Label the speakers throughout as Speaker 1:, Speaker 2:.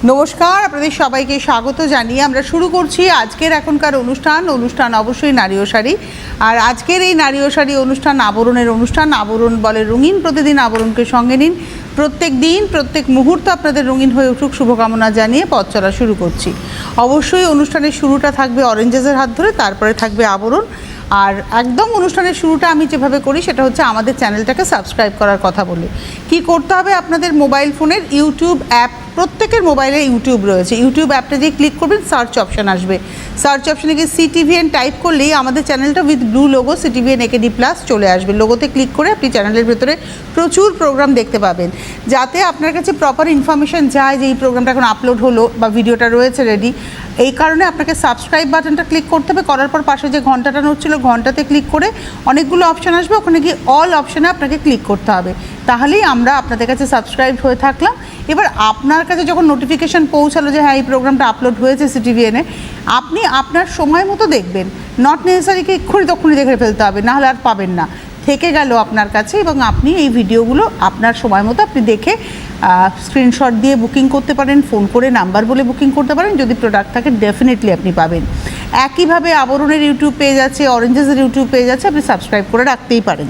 Speaker 1: নমস্কার, আপনাদের সবাইকে স্বাগত জানিয়ে আমরা শুরু করছি আজকের এখনকার অনুষ্ঠান অবশ্যই নারী ও শাড়ি। আর আজকের এই নারী ও শাড়ি অনুষ্ঠান আবরণ বলে রঙিন। প্রতিদিন আবরণকে সঙ্গে নিন, প্রত্যেক দিন প্রত্যেক মুহূর্ত আপনাদের রঙিন হয়ে উঠুক শুভকামনা জানিয়ে পথ চলা শুরু করছি। অবশ্যই অনুষ্ঠানের শুরুটা থাকবে অরেঞ্জেসের হাত ধরে, তারপরে থাকবে আবরণ। আর একদম অনুষ্ঠানের শুরুটা আমি যেভাবে করি সেটা হচ্ছে আমাদের চ্যানেলটাকে সাবস্ক্রাইব করার কথা বলি। কি করতে হবে, আপনাদের মোবাইল ফোনের ইউটিউব অ্যাপ, প্রত্যেকের মোবাইলে ইউটিউব রয়েছে, ইউটিউব অ্যাপটা দিয়ে ক্লিক করবেন, সার্চ অপশান আসবে, সার্চ অপশানে গিয়ে CTVN টাইপ করলেই আমাদের চ্যানেলটা with blue logo CTVN AKD+ চলে আসবে। লোগোতে ক্লিক করে আপনি চ্যানেলের ভেতরে প্রচুর প্রোগ্রাম দেখতে পাবেন, যাতে আপনার কাছে প্রপার ইনফরমেশান যায় যে এই প্রোগ্রামটা এখন আপলোড হলো বা ভিডিওটা রয়েছে রেডি। এই কারণে আপনাকে সাবস্ক্রাইব বাটনটা ক্লিক করতে হবে, করার পর পাশে যে ঘন্টাটা নড়ছিল ঘন্টাতে ক্লিক করে অনেকগুলো অপশান আসবে, ওখানে গিয়ে অল অপশানে আপনাকে ক্লিক করতে হবে, তাহলেই আমরা আপনাদের কাছে সাবস্ক্রাইব হয়ে থাকলাম। এবার আপনার কাছে যখন নোটিফিকেশান পৌঁছালো যে হ্যাঁ এই প্রোগ্রামটা আপলোড হয়েছে CTVN-এ, আপনি আপনার সময় মতো দেখবেন, নট নেসেসারি কি এক্ষুনি তখনই দেখে ফেলতে হবে, নাহলে আর পাবেন না, থেকে গেল আপনার কাছে। এবং আপনি এই ভিডিওগুলো আপনার সময় মতো আপনি দেখে স্ক্রিনশট দিয়ে বুকিং করতে পারেন, ফোন করে নাম্বার বলে বুকিং করতে পারেন, যদি প্রোডাক্ট থাকে ডেফিনেটলি আপনি পাবেন। একইভাবে আবরণের ইউটিউব পেজ আছে, অরেঞ্জেসের ইউটিউব পেজ আছে, আপনি সাবস্ক্রাইব করে রাখতেই পারেন।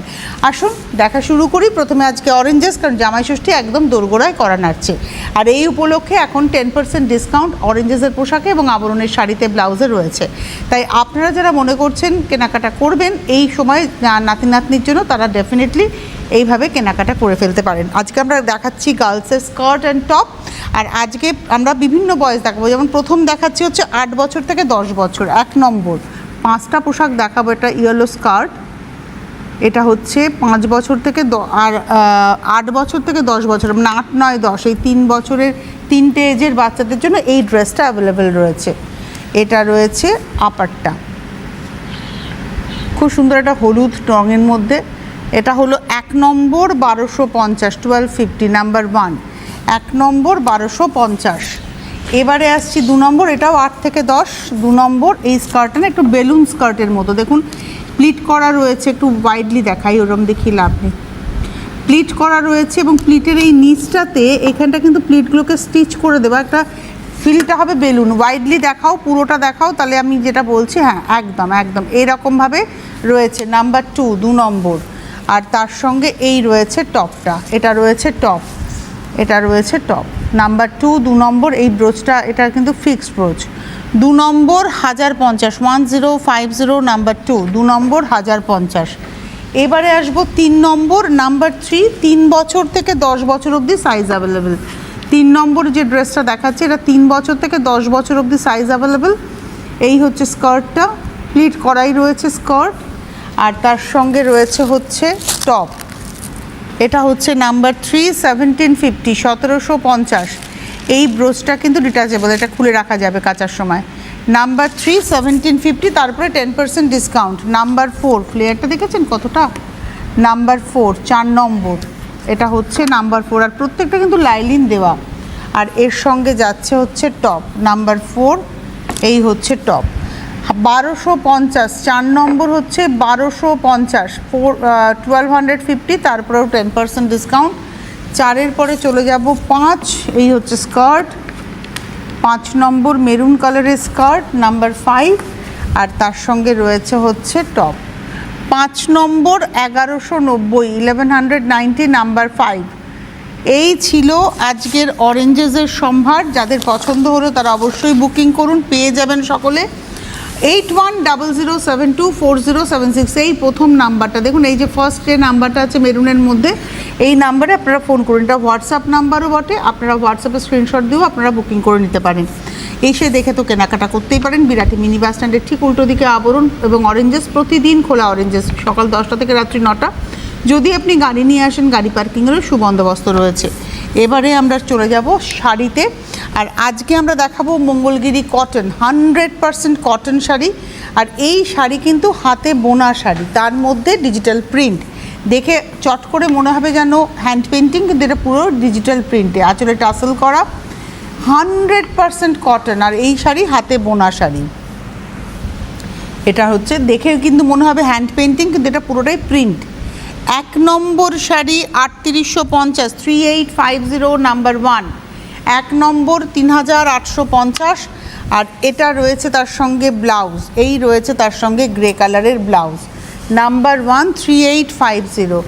Speaker 1: আসুন দেখা শুরু করি। প্রথমে আজকে অরেঞ্জেস, কারণ জামাই ষষ্ঠী একদম দোরগোড়ায় করা নাড়ছে, আর এই উপলক্ষে এখন 10% ডিসকাউন্ট অরেঞ্জেসের পোশাকে এবং আবরণের শাড়িতে ব্লাউজে রয়েছে। তাই আপনারা যারা মনে করছেন কেনাকাটা করবেন এই সময় নাতি নাতনির জন্য, তারা ডেফিনেটলি এইভাবে কেনাকাটা করে ফেলতে পারেন। আজকে আমরা দেখাচ্ছি গার্লসের স্কার্ট অ্যান্ড টপ, আর আজকে আমরা বিভিন্ন বয়স দেখাবো। যেমন প্রথম দেখাচ্ছি হচ্ছে 8 বছর থেকে 10 বছর, 1 নম্বর 5টা পোশাক দেখাবো। এটা ইয়েলো স্কার্ট, এটা হচ্ছে 5 বছর থেকে আর 8 বছর থেকে 10 বছর, মানে 8, 9, 10 এই 3 বছরের 3টে এজের বাচ্চাদের জন্য এই ড্রেসটা অ্যাভেলেবেল রয়েছে। এটা রয়েছে আপারটা, খুব সুন্দর একটা হলুদ রঙের মধ্যে। এটা হলো 1 নম্বর 1250, 1250 নাম্বার 1, 1 নম্বর 1250। এবারে আসছি 2 নম্বর, এটাও 8 থেকে 10, 2 নম্বর। এই স্কার্টটা না একটু বেলুন স্কার্টের মতো, দেখুন প্লিট করা রয়েছে, একটু ওয়াইডলি দেখাই, ওরম দেখিয়ে লাভ নেই, প্লিট করা রয়েছে। এবং প্লিটের এই নিচটাতে এখানটা কিন্তু প্লিটগুলোকে স্টিচ করে দেবো, একটা ফিলটা হবে বেলুন। ওয়াইডলি দেখাও, পুরোটা দেখাও, তাহলে আমি যেটা বলছি হ্যাঁ একদম একদম এরকমভাবে রয়েছে। নাম্বার 2, 2 নম্বর। আর তার সঙ্গে এই রয়েছে টপটা, এটা রয়েছে টপ, এটা রয়েছে টপ। নাম্বার 2, 2 নম্বর। এই ব্রোচটা এটা কিন্তু ফিক্সড ব্রোচ। 2 নম্বর 1050, 1050 নাম্বার 2, 2 নম্বর 1050। এবারে আসবো 3 নম্বর, নাম্বার 3, 3 বছর থেকে 10 বছর অবধি সাইজ অ্যাভেলেবেল। 3 নম্বর যে ড্রেসটা দেখাচ্ছে এটা 3 বছর থেকে 10 বছর অবধি সাইজ অ্যাভেলেবেল। এই হচ্ছে স্কার্টটা, প্লিট করাই রয়েছে স্কার্ট, আর তার সঙ্গে রয়েছে হচ্ছে টপ। এটা হচ্ছে নাম্বার 3, 1750, 1750। এই ব্রোচটা কিন্তু ডিটাচেবল, এটা খুলে রাখা যাবে কাচার সময়। নাম্বার 3, 1750, তারপরে 10% ডিসকাউন্ট। নাম্বার 4, ফ্লেয়ারটা দেখেছেন কতটা, নাম্বার 4, 4 নম্বর। এটা হচ্ছে নাম্বার 4, আর প্রত্যেকটা কিন্তু লাইলিন দেওয়া। আর এর সঙ্গে যাচ্ছে হচ্ছে টপ, নাম্বার 4, এই হচ্ছে টপ। 1250, 4 নম্বর হচ্ছে 1250, 1250, তারপরেও 10% ডিসকাউন্ট। 4-এর পরে চলে যাব 5, এই হচ্ছে স্কার্ট, 5 নম্বর মেরুন কালারের স্কার্ট, নাম্বার 5, আর তার সঙ্গে রয়েছে হচ্ছে টপ। 5 নম্বর 1190, 1190, নাম্বার 5। এই ছিল আজকের অরেঞ্জেসের সম্ভার। যাদের পছন্দ হলো তারা অবশ্যই বুকিং করুন, পেয়ে যাবেন সকলে। 8100724076, এই প্রথম নাম্বারটা দেখুন, এই যে ফার্স্ট যে নাম্বারটা আছে মেরুনের মধ্যে, এই নাম্বারে আপনারা ফোন করুন। এটা হোয়াটসঅ্যাপ নাম্বারও বটে, আপনারা হোয়াটসঅ্যাপে স্ক্রিনশট দিয়েও আপনারা বুকিং করে নিতে পারেন। এসে দেখে তো কেনাকাটা করতেই পারেন। বিরাটি মিনি বাস স্ট্যান্ডের ঠিক উল্টো দিকে আবরণ এবং অরেঞ্জেস, প্রতিদিন খোলা অরেঞ্জেস, সকাল 10টা থেকে রাত্রি 9টা। যদি আপনি গাড়ি নিয়ে আসেন গাড়ি পার্কিংয়েরও সুবন্দোবস্ত রয়েছে। এবারে আমরা চলে যাব শাড়িতে, আর আজকে আমরা দেখাবো মঙ্গলগিরি কটন, 100% কটন শাড়ি। আর এই শাড়ি কিন্তু হাতে বোনা শাড়ি, তার মধ্যে ডিজিটাল প্রিন্ট। দেখে চট করে মনে হবে যেন হ্যান্ড পেন্টিং, কিন্তু এটা পুরো ডিজিটাল প্রিন্টে, আঁচলে টাসেল করা, 100% কটন। আর এই শাড়ি হাতে বোনা শাড়ি, এটা হচ্ছে দেখে কিন্তু মনে হবে হ্যান্ড পেন্টিং, কিন্তু এটা পুরোটাই প্রিন্ট। 1 নম্বর শাড়ি 3850, 3850 নাম্বার 1, 1 নম্বর 3850, আর এটা রয়েছে তার সঙ্গে ব্লাউজ, এই রয়েছে তার সঙ্গে গ্রে কালারের ব্লাউজ। নাম্বার 1 3850।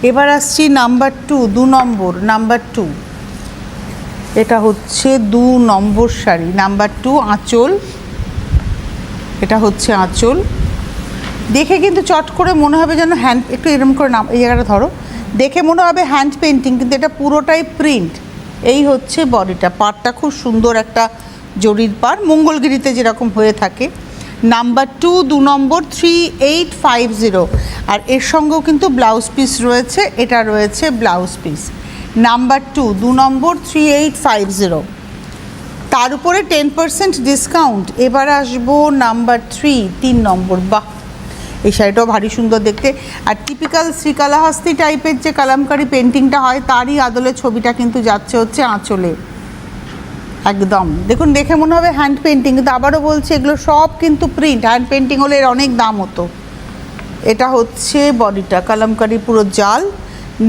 Speaker 1: এবার আসছি নাম্বার 2, 2 নম্বর, নাম্বার 2। এটা হচ্ছে 2 নম্বর শাড়ি, নাম্বার 2। আঁচল, এটা হচ্ছে আঁচল। দেখে কিন্তু চট করে মনে হবে যেন হ্যান্ড, একটু এরকম করে নাম, এই জায়গাটা ধরো, দেখে মনে হবে হ্যান্ড পেন্টিং, কিন্তু এটা পুরোটাই প্রিন্ট। এই হচ্ছে বডিটা, পাড়টা খুব সুন্দর একটা জরির পাড়, মঙ্গলগিরিতে যেরকম হয়ে থাকে। নাম্বার 2, 2 নম্বর 3850, আর এর সঙ্গেও কিন্তু ব্লাউজ পিস রয়েছে, এটা রয়েছে ব্লাউজ পিস। নাম্বার 2, 2 নম্বর 3850, তার উপরে 10% ডিসকাউন্ট। এবার আসবো নাম্বার 3, 3 নম্বর। বাহ, এই শাড়িটাও ভারী সুন্দর দেখতে, আর টিপিক্যাল শ্রীকালাহস্তি টাইপের যে কালামকারি পেন্টিংটা হয় তারই আদলে ছবিটা কিন্তু যাচ্ছে হচ্ছে আঁচলে। একদম দেখুন, দেখে মনে হবে হ্যান্ড পেন্টিং, কিন্তু আবারও বলছি এগুলো সব কিন্তু প্রিন্ট। হ্যান্ড পেন্টিং হলে এর অনেক দাম হতো। এটা হচ্ছে বডিটা, কালামকারি পুরো জাল।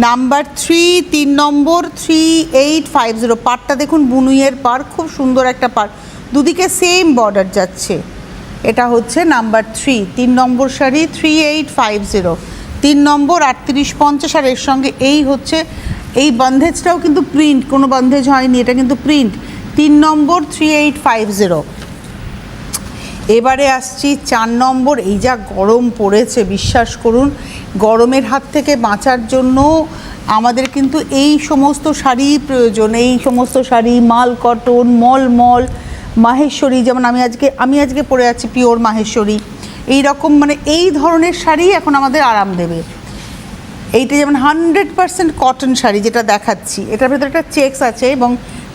Speaker 1: নাম্বার 3, 3 নম্বর 3850, পাড়টা দেখুন বুনুইয়ের পাড়, খুব সুন্দর একটা পাড়, দুদিকে সেম বর্ডার যাচ্ছে। এটা হচ্ছে নাম্বার 3, 3 নম্বর শাড়ি 3850, 3 নম্বর 3850, আর এর সঙ্গে এই হচ্ছে এই বন্ধেজটাও কিন্তু প্রিন্ট, কোনো বন্ধেজ হয়নি, এটা কিন্তু প্রিন্ট। 3 নম্বর 3850। এবারে আসছি 4 নম্বর। এই যা গরম পড়েছে, বিশ্বাস করুন, গরমের হাত থেকে বাঁচার জন্য আমাদের কিন্তু এই সমস্ত শাড়ি প্রয়োজন। এই সমস্ত শাড়ি, মাল কটন, মলমল, মাহেশ্বরী, যেমন আমি আজকে পরে আছি পিওর মাহেশ্বরী, এই রকম মানে এই ধরনের শাড়ি এখন আমাদের আরাম দেবে। এইটা যেমন 100% কটন শাড়ি যেটা দেখাচ্ছি, এটার ভেতরে একটা চেকস আছে এবং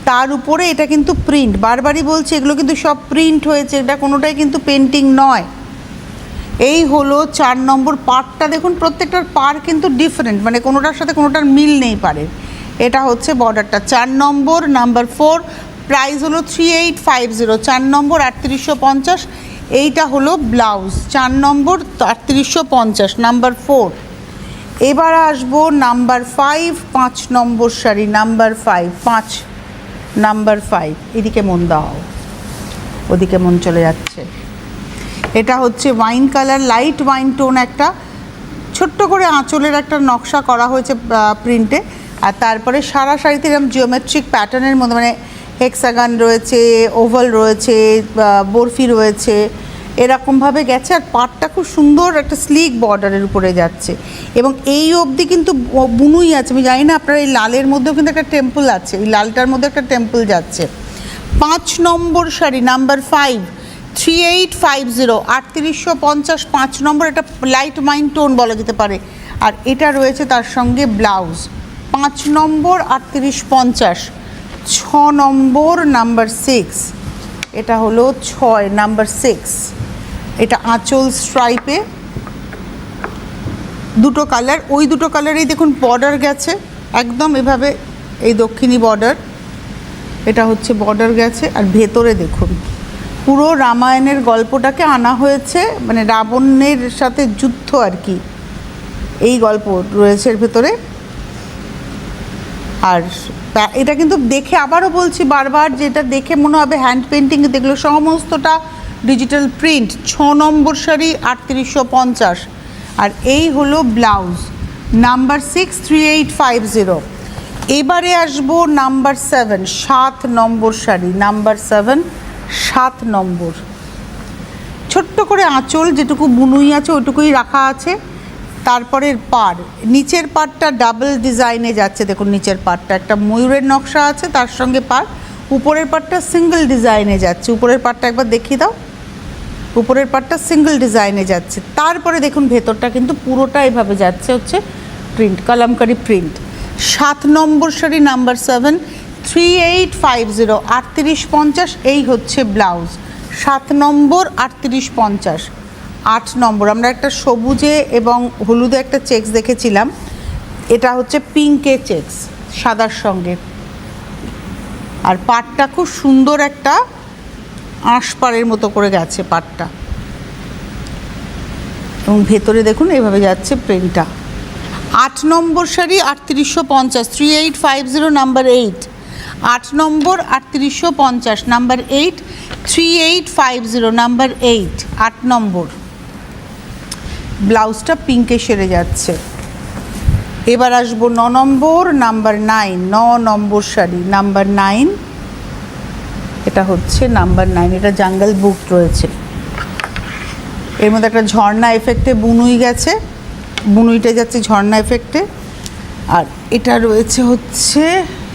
Speaker 1: তার উপরে এটা কিন্তু প্রিন্ট। বারবারই বলছি এগুলো কিন্তু সব প্রিন্ট হয়েছে, এটা কোনোটাই কিন্তু পেন্টিং নয়। এই হলো 4 নম্বর। পাড়টা দেখুন, প্রত্যেকটার পাড় কিন্তু ডিফারেন্ট, মানে কোনোটার সাথে কোনোটার মিল নেই পাড়ের। এটা হচ্ছে বর্ডারটা। 4 নম্বর, নাম্বার 4, প্রাইস হলো 3850, 4 নম্বর 3850। এইটা হলো ব্লাউজ, 4 নম্বর 3850, নাম্বার 4। এবার আসবো নাম্বার 5, 5 নম্বর শাড়ি, নাম্বার 5, নাম্বার 5। এদিকে মন দাও, ওদিকে মন চলে যাচ্ছে। এটা হচ্ছে wine colour, light wine tone, একটা ছোট্ট করে আঁচলের একটা নকশা করা হয়েছে প্রিন্টে, আর তারপরে সারা শাড়িতে এরকম জিওমেট্রিক প্যাটার্নের মধ্যে, মানে হেক্সাগান রয়েছে, ওভাল রয়েছে, বরফি রয়েছে, এরকমভাবে গেছে। আর পাড়টা খুব সুন্দর একটা স্লিক বর্ডারের উপরে যাচ্ছে, এবং এই অবধি কিন্তু বুনুই আছে। আমি জানি না আপনার এই লালের মধ্যেও কিন্তু একটা টেম্পল আছে, এই লালটার মধ্যে একটা টেম্পল যাচ্ছে। 5 নম্বর শাড়ি, নাম্বার 5, 3850, 3850, 5 নম্বর। এটা লাইট ওয়াইন টোন বলা যেতে পারে, আর এটা রয়েছে তার সঙ্গে ব্লাউজ। 5 নম্বর 3850, 6 নম্বর, নাম্বার 6। এটা হলো 6 নাম্বার 6। এটা আঁচল স্ট্রাইপে, দুটো কালার, ওই দুটো কালারেই দেখুন বর্ডার গেছে একদম এভাবে, এই দক্ষিণী বর্ডার, এটা হচ্ছে বর্ডার গেছে। আর ভেতরে দেখুন পুরো রামায়ণের গল্পটাকে আনা হয়েছে, মানে রাবণের সাথে যুদ্ধ আর কি, এই গল্প রয়েছে এর ভেতরে। আর এটা কিন্তু দেখে, আবারও বলছি বারবার, যেটা দেখে মনে হবে হ্যান্ড পেন্টিং, দেখলো সমস্তটা ডিজিটাল প্রিন্ট। 6 নম্বর শাড়ি 3850, আর এই হলো ব্লাউজ, নাম্বার 6, 3850। এবারে আসবো নাম্বার 7, 7 নম্বর শাড়ি, নাম্বার 7, 7 নম্বর। ছোট্ট করে আঁচল, যেটুকু বুনুই আছে ওইটুকুই রাখা আছে। তারপরের পাড়, নিচের পাড়টা ডাবল ডিজাইনে যাচ্ছে, দেখুন নিচের পাড়টা একটা ময়ূরের নকশা আছে, তার সঙ্গে পাড়। উপরের পাড়টা সিঙ্গেল ডিজাইনে যাচ্ছে, উপরের পাড়টা একবার দেখিয়ে দাও, উপরের পাড়টা সিঙ্গেল ডিজাইনে যাচ্ছে। তারপরে দেখুন ভেতরটা কিন্তু পুরোটা এভাবে যাচ্ছে হচ্ছে প্রিন্ট, কালামকারি প্রিন্ট। 7 নম্বর শাড়ি, নাম্বার 7, 3850, 3850। এই হচ্ছে ব্লাউজ, 7 নম্বর 3850। 8 নম্বর, আমরা একটা সবুজে এবং হলুদে একটা চেকস দেখেছিলাম, এটা হচ্ছে পিঙ্কে চেকস সাদার সঙ্গে, আর পাড়টা খুব সুন্দর একটা আঁশপাড়ের মতো করে গেছে পাড়টা, এবং ভেতরে দেখুন এইভাবে যাচ্ছে প্রিন্টটা। 8 নম্বর শাড়ি 3850, 3850, নাম্বার 8। 8 নম্বর 3850, নাম্বার 8 3850, নাম্বার 8, 8 নম্বর। ব্লাউজটা পিঙ্কে সেরে যাচ্ছে। এবার আসবো 9 নম্বর, নাম্বার 9, 9 নম্বর শাড়ি, নাম্বার 9। এটা হচ্ছে নাম্বার 9, এটা জাঙ্গল বুক রয়েছে। এর মধ্যে একটা ঝর্ণা এফেক্টে বুনুই গেছে, বুনুইটা যাচ্ছে ঝর্ণা এফেক্টে। আর এটা রয়েছে হচ্ছে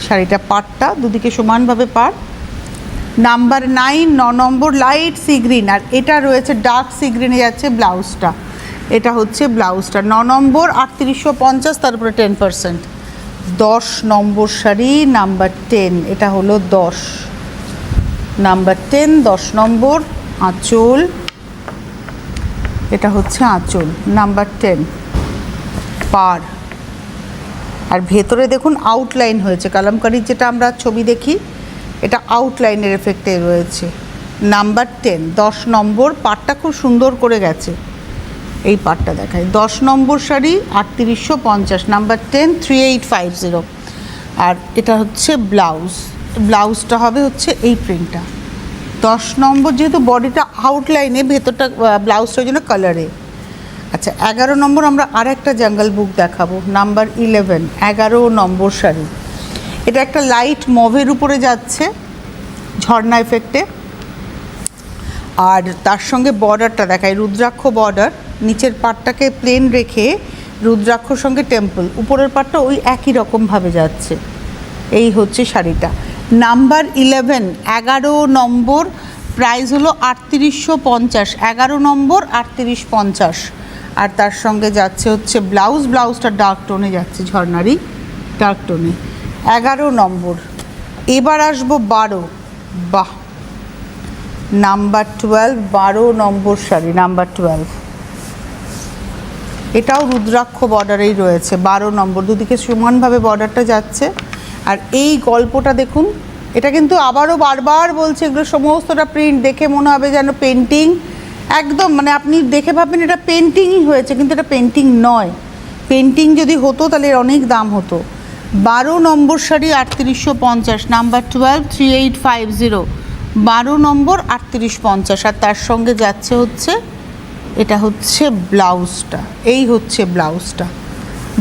Speaker 1: শাড়িটা পাড়টা দুদিকে সমানভাবে পাড়, নাম্বার 9, 9 নম্বর লাইট সি গ্রিন। আর এটা রয়েছে ডার্ক সি গ্রিনে যাচ্ছে ব্লাউজটা, এটা হচ্ছে ব্লাউজটা। 9 নম্বর 3850, তারপরে 10%। 10 নম্বর শাড়ি, নাম্বার 10, এটা হলো 10, নাম্বার 10, 10 নম্বর। আঁচল, এটা হচ্ছে আঁচল, নাম্বার 10, পাড়। আর ভেতরে দেখুন আউটলাইন হয়েছে, কালামকারীর যেটা আমরা ছবি দেখি এটা আউটলাইনের এফেক্টে রয়েছে। নাম্বার 10, 10 নম্বর। পাড়টা খুব সুন্দর করে গেছে, এই পাড়টা দেখায়। 10 নম্বর শাড়ি 3850, নাম্বার 10, 3850। আর এটা হচ্ছে ব্লাউজ, ব্লাউজটা হবে হচ্ছে এই প্রিন্টটা। 10 নম্বর যেহেতু বডিটা আউটলাইনে, ভেতরটা ব্লাউজটা ওই জন্য কালারে। আচ্ছা, 11 নম্বর আমরা আর একটা জাঙ্গল বুক দেখাবো, নাম্বার 11, 11 নম্বর শাড়ি। এটা একটা লাইট মভের উপরে যাচ্ছে ঝর্ণা এফেক্টে। আর তার সঙ্গে বর্ডারটা দেখায়, রুদ্রাক্ষ বর্ডার। নিচের পাটটাকে প্লেন রেখে রুদ্রাক্ষর সঙ্গে টেম্পল, উপরের পাটটা ওই একই রকমভাবে যাচ্ছে। এই হচ্ছে শাড়িটা। নাম্বার 11, 11 নম্বর, প্রাইস হলো 3850, 11 নম্বর 3850। আর তার সঙ্গে যাচ্ছে হচ্ছে ব্লাউজ, ব্লাউজটা ডার্ক টোনে যাচ্ছে, ঝর্ণারই ডার্ক টোনে। 11 নম্বর। এবার আসবো 12, বাহ, নাম্বার 12, 12 নম্বর শাড়ি, নাম্বার 12। এটাও রুদ্রাক্ষ বর্ডারেই রয়েছে, 12 নম্বর। দুদিকে সমানভাবে বর্ডারটা যাচ্ছে। আর এই গল্পটা দেখুন, এটা কিন্তু আবারও বারবার বলছে, এগুলো সমস্তটা প্রিন্ট দেখে মনে হবে যেন পেন্টিং, একদম মানে আপনি দেখে ভাববেন এটা পেন্টিংই হয়েছে, কিন্তু এটা পেন্টিং নয়। পেন্টিং যদি হতো তাহলে এর অনেক দাম হতো। 12 নম্বর শাড়ি 3850, নাম্বার 12, 3850, 12 নম্বর 3850। আর তার সঙ্গে যাচ্ছে হচ্ছে, এটা হচ্ছে ব্লাউজটা, এই হচ্ছে ব্লাউজটা।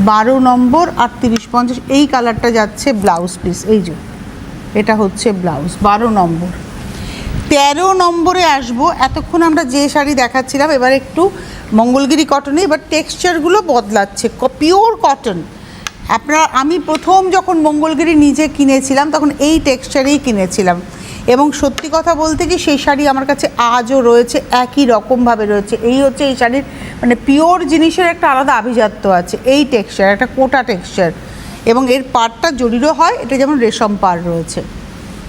Speaker 1: 12 নম্বর 3850, এই কালারটা যাচ্ছে ব্লাউজ পিস, এই যে এটা হচ্ছে ব্লাউজ। 12 নম্বর। 13 নম্বরে আসবো। এতক্ষণ আমরা যে শাড়ি দেখাচ্ছিলাম, এবার একটু মঙ্গলগিরি কটনে, এবার টেক্সচারগুলো বদলাচ্ছে, পিওর কটন। আমি প্রথম যখন মঙ্গলগিরি নিজে কিনেছিলাম তখন এই টেক্সচারেই কিনেছিলাম, এবং সত্যি কথা বলতে কি সেই শাড়ি আমার কাছে আজও রয়েছে, একই রকমভাবে রয়েছে। এই হচ্ছে এই শাড়ির মানে পিওর জিনিসের একটা আলাদা আভিজাত্য আছে। এই টেক্সচার একটা কোটা টেক্সচার, এবং এর পাড়টা জরিরও হয়, এটা যেমন রেশম পাড় রয়েছে।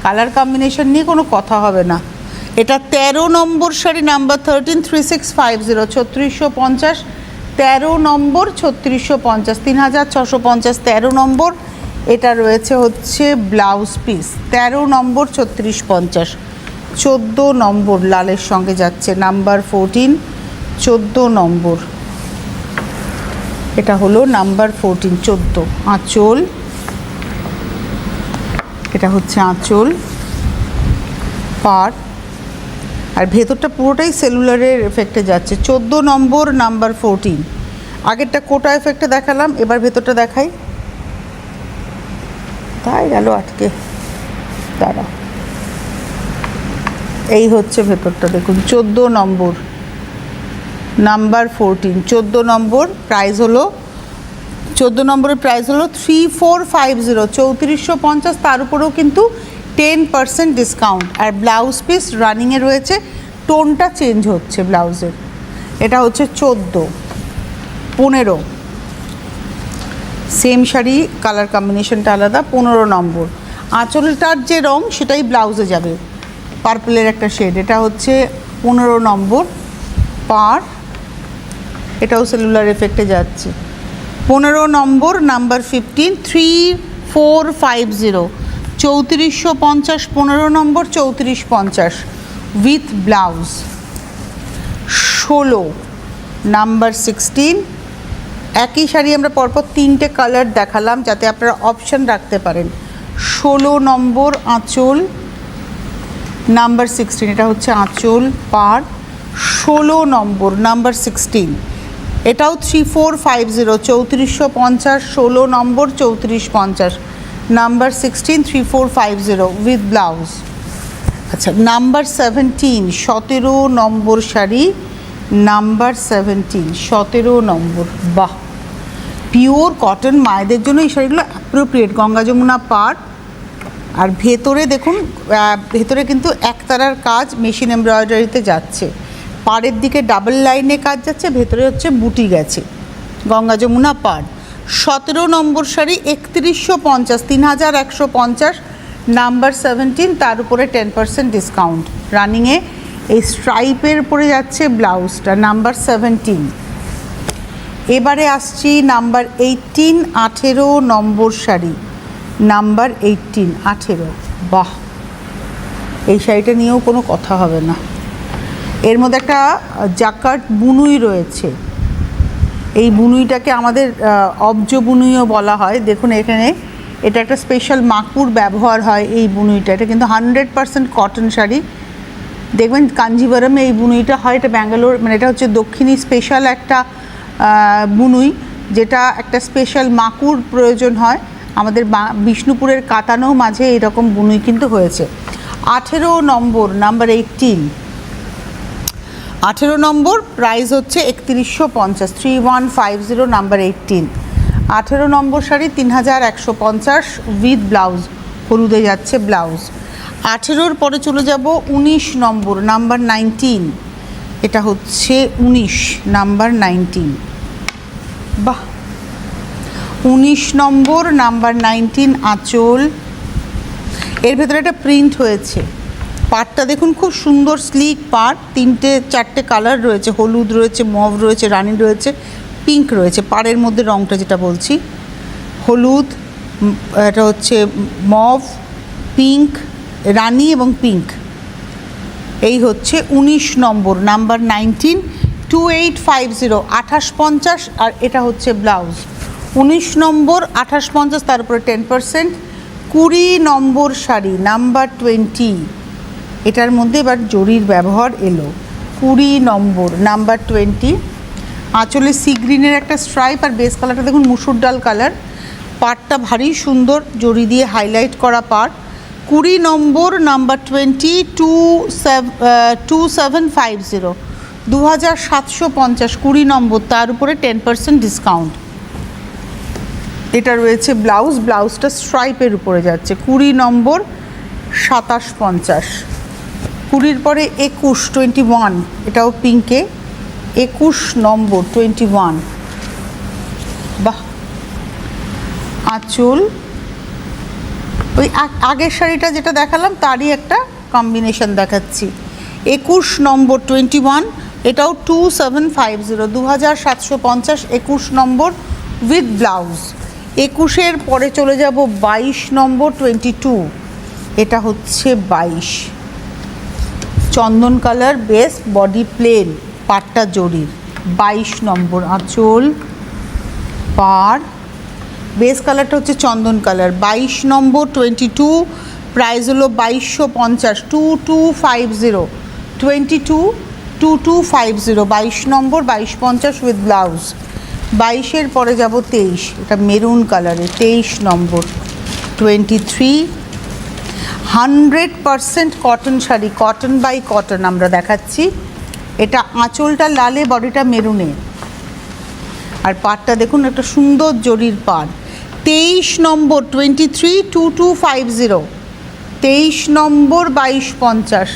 Speaker 1: কালার কম্বিনেশন নিয়ে কোনো কথা হবে না। এটা 13 নম্বর শাড়ি, নাম্বার 13, 3650, 3650, 13 নম্বর 3650, 3650, 13 নম্বর। এটা রয়েছে হচ্ছে ব্লাউজ পিস, 13 নম্বর 3650। 14 নম্বর লালের সঙ্গে যাচ্ছে, নাম্বার 14, 14 নম্বর। এটা হলো নাম্বার 14, 14। আঁচল, এটা হচ্ছে আঁচল, পাড়। আর ভেতরটা পুরোটাই সেলুলারের এফেক্টে যাচ্ছে। 14 নম্বর, নাম্বার 14। আগেরটা কোটা এফেক্টে দেখালাম, এবার ভেতরটা দেখাই। তাই গেল আটকে, দাঁড়া। এই হচ্ছে ভেতরটা দেখুন, 14 নম্বর, নাম্বার 14, 14 নম্বর। প্রাইস হলো, 14 নম্বরের প্রাইস হলো 3450, 3450। তার উপরেও কিন্তু 10% ডিসকাউন্ট। আর ব্লাউজ পিস রানিংয়ে রয়েছে, টোনটা চেঞ্জ হচ্ছে ব্লাউজের। এটা হচ্ছে 14, 15। সেম শাড়ি, কালার কম্বিনেশনটা আলাদা। 15 নম্বর। আঁচলটার যে রং সেটাই ব্লাউজে যাবে, পার্পলের একটা শেড। এটা হচ্ছে 15 নম্বর, পাড়। এটাও সেলুলার এফেক্টে যাচ্ছে। 15 নম্বর, নাম্বার 15, 3450, 3450, 15 নম্বর 3450 উইথ ব্লাউজ। 16 নাম্বার 16। একই শাড়ি আমরা পরপর 3টে কালার দেখালাম যাতে আপনারা অপশান রাখতে পারেন। 16 নম্বর আঁচল, নাম্বার 16, এটা হচ্ছে আঁচল পার 16 নম্বর, নাম্বার 16, এটাও 3450, 3450, 16 নম্বর 3450, নাম্বার 16, 3450 উইথ ব্লাউজ। আচ্ছা, নাম্বার 17, 17 নম্বর শাড়ি, নাম্বার 17, 17 নম্বর, বাহ, পিওর কটন, মায়েদের জন্য এই শাড়িগুলো অ্যাপ্রোপ্রিয়েট, গঙ্গা যমুনা পাড়। আর ভেতরে দেখুন, ভেতরে কিন্তু একতারার কাজ মেশিন এমব্রয়ডারিতে যাচ্ছে, পাড়ের দিকে ডাবল লাইনে কাজ যাচ্ছে, ভেতরে হচ্ছে বুটি গেছে, গঙ্গা যমুনা পাড়। 17 নম্বর শাড়ি 3150, 3150, নাম্বার 17, তার উপরে 10% ডিসকাউন্ট রানিংয়ে। এই স্ট্রাইপের উপরে যাচ্ছে ব্লাউজটা, নাম্বার 17। এবারে আসছি নাম্বার 18, 18 নম্বর শাড়ি, নাম্বার 18, 18, বাহ, এই শাড়িটা নিয়েও কোনো কথা হবে না। এর মধ্যে একটা জাকার্ড বুনুই রয়েছে, এই বুনুইটাকে আমাদের অব্জ বুনুইও বলা হয়। দেখুন এখানে এটা একটা স্পেশাল মাকুর ব্যবহার হয় এই বুনুইটা, এটা কিন্তু 100% কটন শাড়ি। দেখবেন কাঞ্জিভারমে এই বুনুইটা হয়, এটা ব্যাঙ্গালোর, মানে এটা হচ্ছে দক্ষিণী স্পেশাল একটা বুনুই, যেটা একটা স্পেশাল মাকুর প্রয়োজন হয়। আমাদের বিষ্ণুপুরের কাতানো মাঝে এরকম বুনুই কিন্তু হয়েছে। 18 নম্বর, নাম্বার 18, 18 নম্বর, প্রাইস হচ্ছে 3150, 3150, number 18, 18 number sari 3150 with blouse, হলুদে যাচ্ছে ব্লাউজ। 18-র পরে চলে যাব 19 নম্বর, নাম্বার 19, এটা হচ্ছে 19, নাম্বার 19, বাহ, 19 নম্বর, নাম্বার 19, আঁচল, এর ভেতরে একটা প্রিন্ট হয়েছে, পাড়টা দেখুন খুব সুন্দর স্লিক পাড়, 3-4টে কালার রয়েছে, হলুদ রয়েছে, মভ রয়েছে, রানী রয়েছে, পিঙ্ক রয়েছে, পাড়ের মধ্যে রঙটা যেটা বলছি, হলুদ, এটা হচ্ছে মভ, পিঙ্ক, রানী এবং পিঙ্ক, এই হচ্ছে 19 নম্বর, নাম্বার 19, 2850, 2850, আর এটা হচ্ছে ব্লাউজ। 19 নম্বর 2850, তার উপরে 10%। 20 নম্বর শাড়ি, নাম্বার 20, এটার মধ্যে এবার জরির ব্যবহার এলো। 20 নম্বর, নাম্বার 20, আঁচলে সি গ্রিনের একটা স্ট্রাইপ, আর বেস কালারটা দেখুন মুসুর ডাল কালার, পাড়টা ভারী সুন্দর, জরি দিয়ে হাইলাইট করা পাড়। 20 নম্বর, নাম্বার 20, 2750, 2750, 20 নম্বর, তার উপরে 10% ডিসকাউন্ট। এটা রয়েছে ব্লাউজ, ব্লাউজটা স্ট্রাইপের উপরে যাচ্ছে। 20 নম্বর 2750, 20-র পরে 21, 21, এটাও পিঙ্কে, 21 নম্বর 21, বাহ, আঁচল, ওই আগের শাড়িটা যেটা দেখালাম তারই একটা কম্বিনেশন দেখাচ্ছি। 21 নম্বর 21, এটাও 2750, 2750, 21 নম্বর উইথ ব্লাউজ। 21-এর পরে চলে যাব 22 নম্বর 22, এটা হচ্ছে 22, চন্দন কালার বেস, বডি প্লেন, পাড়টা জরির। 22 নম্বর আঁচল, পাড়, বেস কালারটা হচ্ছে চন্দন কালার। 22 নম্বর 22, প্রাইস হলো 2250, 2250, 2250, 22 নম্বর 2250 উইথ ব্লাউজ। 22-এর পরে যাব 23, এটা মেরুন কালারের, 23 number 23, 100% cotton sari, cotton by cotton আমরা দেখাচ্ছি। এটা আঁচলটা লালে, বডিটা মেরুনে, আর পাড়টা দেখুন একটা সুন্দর জরির পাড়। 23 নম্বর 23, 2250, 23 নম্বর 2250,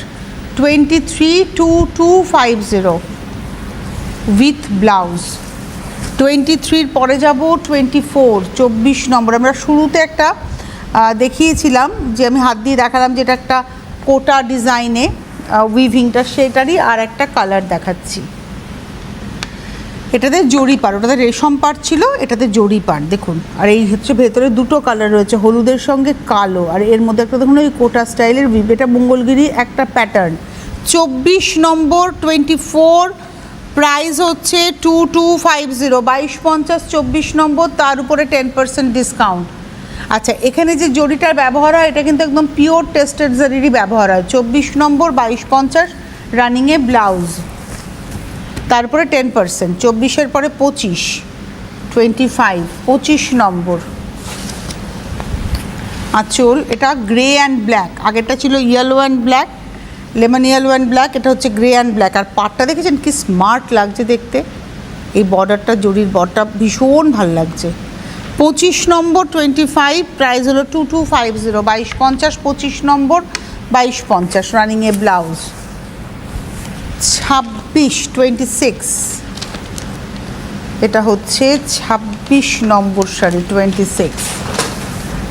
Speaker 1: 23, 2250 উইথ ব্লাউজ। 23-র পরে যাব 24, 24 নম্বর, আমরা শুরুতে একটা দেখিয়েছিলাম, যে আমি হাত দিয়ে দেখালাম, যেটা একটা কোটা ডিজাইনে উইভিংটা, সেটারই আর একটা কালার দেখাচ্ছি। এটাতে জরি পাড়, ওটাতে রেশম পাড় ছিল, এটাতে জরি পাড় দেখুন। আর এই হচ্ছে ভেতরে দুটো কালার রয়েছে, হলুদের সঙ্গে কালো, আর এর মধ্যে একটা দেখুন ওই কোটা স্টাইলের, এটা মঙ্গলগিরি একটা প্যাটার্ন। 24 নম্বর 24, প্রাইস হচ্ছে 2250, 2250, 24 নম্বর, তার উপরে 10% ডিসকাউন্ট। আচ্ছা, এখানে যে জরিটার ব্যবহার হয় এটা কিন্তু একদম পিওর টেস্টেড জরিরই ব্যবহার হয়। 24 নম্বর 2250 রানিংয়ে ব্লাউজ, তারপরে 10%, 24-এর পরে 25, 25, 25 নম্বর আঁচল। এটা গ্রে অ্যান্ড ব্ল্যাক, আগেরটা ছিল yellow and black, lemon yellow and black, এটা হচ্ছে গ্রে অ্যান্ড ব্ল্যাক। আর পাটটা দেখেছেন কি স্মার্ট লাগছে দেখতে, এই বর্ডারটা, জরির বর্ডারটা ভীষণ ভালো লাগছে। 25 নম্বর 25, প্রাইস হলো 2250, 2250, 25 নম্বর 2250 রানিংয়ে ব্লাউজ। 26, এটা হচ্ছে 26 নম্বর শাড়ি 26।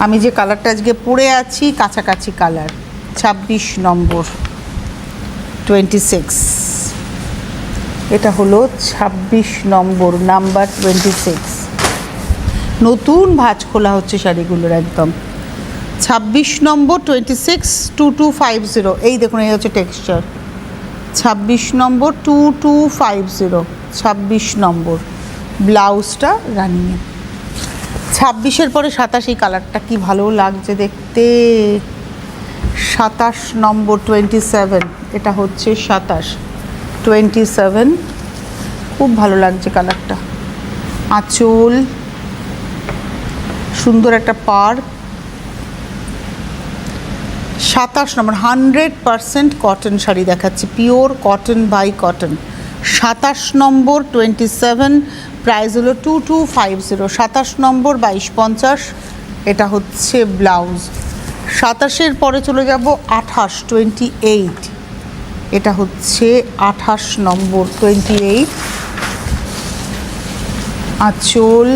Speaker 1: আমি যে কালারটা আজকে পরে আছি কাছাকাছি কালার, 26 নম্বর 26, এটা হলো 26 নম্বর নাম্বার 26। নতুন ভাঁজ খোলা হচ্ছে শাড়িগুলোর একদম। 26 নম্বর 26, 2250, এই দেখুন এই হচ্ছে টেক্সচার। 26 নম্বর 2250, 26 নম্বর ব্লাউজটা রানিংয়ে। 26-এর পরে 27, এই কালারটা কি ভালো লাগছে দেখতে। 27 নম্বর 27, এটা হচ্ছে 27, খুব ভালো লাগছে কালারটা। আঁচল সুন্দর একটা পার। 27 নম্বর 100% কটন শাড়ি দেখাচ্ছি, pure cotton by cotton. 27 number 27, price হলো 2250, 27 নম্বর 2250, এটা হচ্ছে ব্লাউজ। 27-এর পরে চলে যাব 28, 28, এটা হচ্ছে 28 নম্বর 28, আঁচল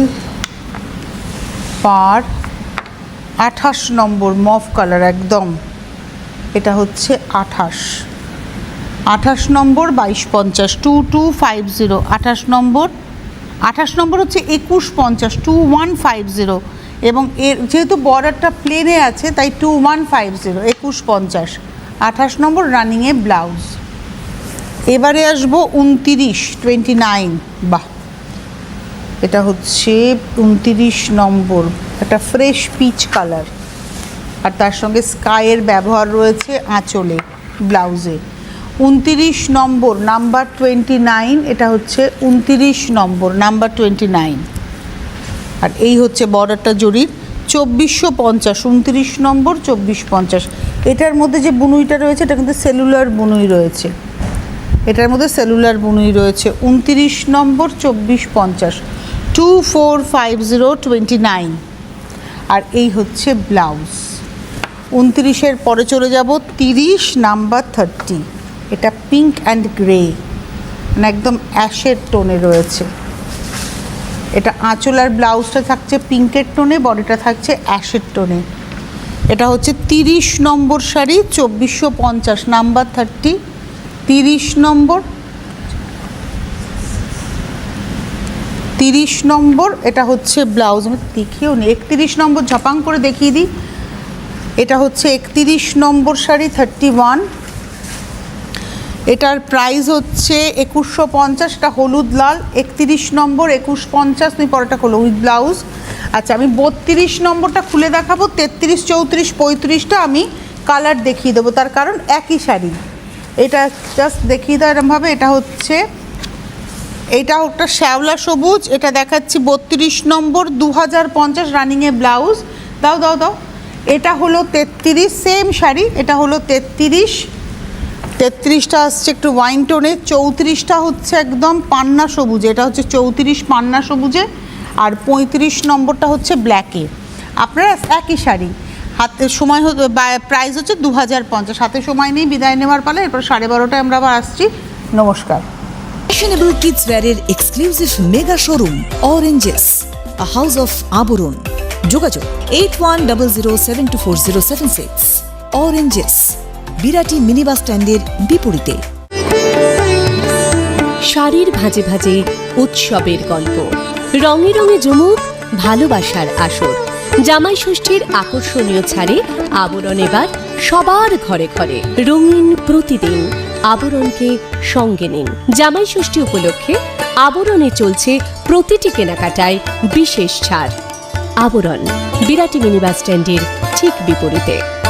Speaker 1: পার। 28 নম্বর মভ কালার একদম, এটা হচ্ছে 28 নম্বর 2250, 2250, 28 নম্বর হচ্ছে 2150, 2150, এবং এর যেহেতু বর্ডারটা প্লেনে আছে তাই 2150, 2150, 28 নম্বর রানিংয়ে ব্লাউজ। এবারে আসবো 29, 29, বাহ, এটা হচ্ছে 29 নম্বর, একটা ফ্রেশ পিচ কালার, আর তার সঙ্গে স্কাইয়ের ব্যবহার রয়েছে আঁচলে, ব্লাউজে। 29 নম্বর নাম্বার 29, এটা হচ্ছে 29 নম্বর নাম্বার 29, আর এই হচ্ছে বর্ডারটা জরির। 2450, 29 নম্বর 2450। এটার মধ্যে যে বুনুইটা রয়েছে এটা কিন্তু সেলুলার বুনুই রয়েছে, এটার মধ্যে সেলুলার বুনুই রয়েছে। 29 নম্বর 2450, 2450, 29, আর এই হচ্ছে ব্লাউজ। 29-এর পরে চলে যাব 30 নাম্বার 30, এটা পিঙ্ক অ্যান্ড গ্রে, মানে একদম অ্যাশের টোনে রয়েছে। এটা আঁচল আর ব্লাউজটা থাকছে পিঙ্কের টোনে, বডিটা থাকছে অ্যাশের টোনে। এটা হচ্ছে 30 নম্বর শাড়ি, 2450 নাম্বার 30, 30 নম্বর, 30 নম্বর, এটা হচ্ছে ব্লাউজ। আমি দেখিও নি, 31 নম্বর ঝপাং করে দেখিয়ে দিই। এটা হচ্ছে 31 নম্বর শাড়ি 31, এটার প্রাইস হচ্ছে 2150, এটা হলুদ লাল। 31 নম্বর 2150, তুমি পরেরটা খোলো উইথ ব্লাউজ। আচ্ছা, আমি 32 নম্বরটা খুলে দেখাবো, 33, 34, 35টা আমি কালার দেখিয়ে দেবো, তার কারণ একই শাড়ি। এটা জাস্ট দেখিয়ে দাও এরমভাবে। এটা হচ্ছে, এইটা একটা শ্যাওলা সবুজ, এটা দেখাচ্ছি 32 নম্বর 2050 রানিংয়ে ব্লাউজ। দাও দাও দাও, এটা হলো 33, সেম শাড়ি, এটা হলো 33, 33টা আসছে একটু ওয়াইন টোনে, 34টা হচ্ছে একদম পান্না সবুজে, এটা হচ্ছে 34 পান্না সবুজে, আর 35 নম্বরটা হচ্ছে ব্ল্যাকে। আপনারা একই শাড়ি, হাতে সময় প্রাইস হচ্ছে 2050, হাতে সময় নেই, বিদায় নেওয়ার পালা। এরপর 12:30টায় আমরা আবার আসছি। নমস্কার।
Speaker 2: Fashionable kids wear এর exclusive mega showroom Oranges, a house of আবরণ। যোগাযোগ 8100724076। Oranges, বিরাটি মিনি বাস স্ট্যান্ডের বিপরীতে।
Speaker 3: শাড়ির ভাঁজে ভাঁজে উৎসবের গল্প, রঙে রঙে জমুক ভালোবাসার আসর। জামাই ষষ্ঠীর আকর্ষণীয় ছাড়ে আবরণ এবার সবার ঘরে ঘরে। রঙিন প্রতিদিন আবরণকে সঙ্গে নিন। জামাই ষষ্ঠী উপলক্ষে আবরণে চলছে প্রতিটি কেনাকাটায় বিশেষ ছাড়। আবরণ, বিরাটি মিনি বাস স্ট্যান্ডের ঠিক বিপরীতে।